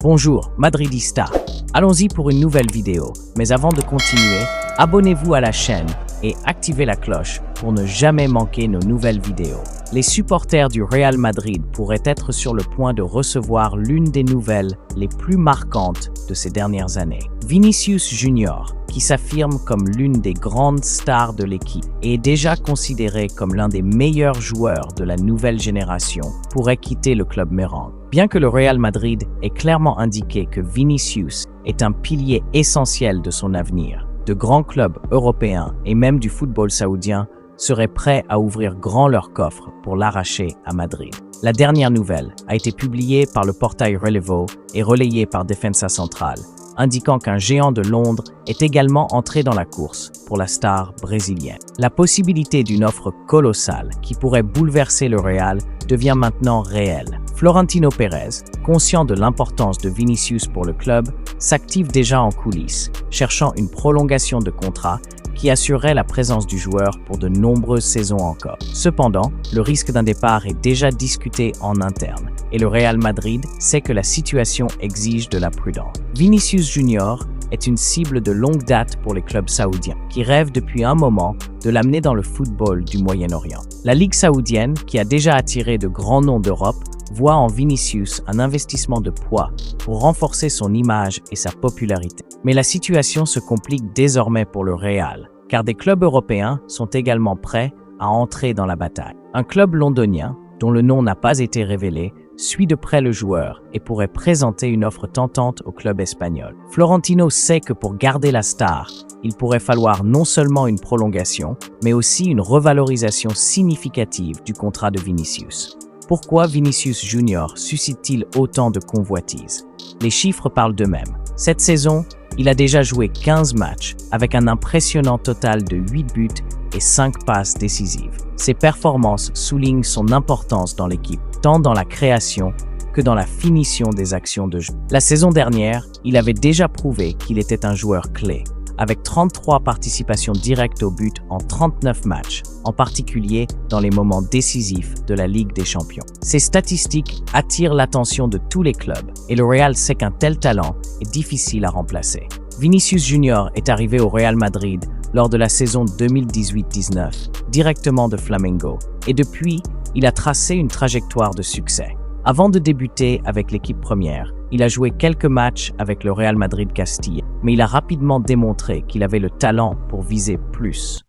Bonjour, Madridista. Allons-y pour une nouvelle vidéo. Mais avant de continuer, abonnez-vous à la chaîne et activez la cloche pour ne jamais manquer nos nouvelles vidéos. Les supporters du Real Madrid pourraient être sur le point de recevoir l'une des nouvelles les plus marquantes de ces dernières années. Vinicius Junior, qui s'affirme comme l'une des grandes stars de l'équipe et est déjà considéré comme l'un des meilleurs joueurs de la nouvelle génération, pourrait quitter le club merengue. Bien que le Real Madrid ait clairement indiqué que Vinicius est un pilier essentiel de son avenir, de grands clubs européens et même du football saoudien seraient prêts à ouvrir grand leurs coffres pour l'arracher à Madrid. La dernière nouvelle a été publiée par le portail Relevo et relayée par Defensa Central, indiquant qu'un géant de Londres est également entré dans la course pour la star brésilienne. La possibilité d'une offre colossale qui pourrait bouleverser le Real devient maintenant réelle. Florentino Pérez, conscient de l'importance de Vinicius pour le club, s'active déjà en coulisses, cherchant une prolongation de contrat qui assurerait la présence du joueur pour de nombreuses saisons encore. Cependant, le risque d'un départ est déjà discuté en interne et le Real Madrid sait que la situation exige de la prudence. Vinicius Junior est une cible de longue date pour les clubs saoudiens, qui rêvent depuis un moment de l'amener dans le football du Moyen-Orient. La Ligue saoudienne, qui a déjà attiré de grands noms d'Europe, voit en Vinicius un investissement de poids pour renforcer son image et sa popularité. Mais la situation se complique désormais pour le Real, car des clubs européens sont également prêts à entrer dans la bataille. Un club londonien, dont le nom n'a pas été révélé, suit de près le joueur et pourrait présenter une offre tentante au club espagnol. Florentino sait que pour garder la star, il pourrait falloir non seulement une prolongation, mais aussi une revalorisation significative du contrat de Vinicius. Pourquoi Vinicius Junior suscite-t-il autant de convoitises? Les chiffres parlent d'eux-mêmes. Cette saison, il a déjà joué 15 matchs avec un impressionnant total de 8 buts et 5 passes décisives. Ses performances soulignent son importance dans l'équipe, tant dans la création que dans la finition des actions de jeu. La saison dernière, il avait déjà prouvé qu'il était un joueur clé, avec 33 participations directes au but en 39 matchs, en particulier dans les moments décisifs de la Ligue des Champions. Ces statistiques attirent l'attention de tous les clubs et le Real sait qu'un tel talent est difficile à remplacer. Vinicius Junior est arrivé au Real Madrid lors de la saison 2018-19, directement de Flamengo, et depuis, il a tracé une trajectoire de succès. Avant de débuter avec l'équipe première, il a joué quelques matchs avec le Real Madrid Castille, mais il a rapidement démontré qu'il avait le talent pour viser plus.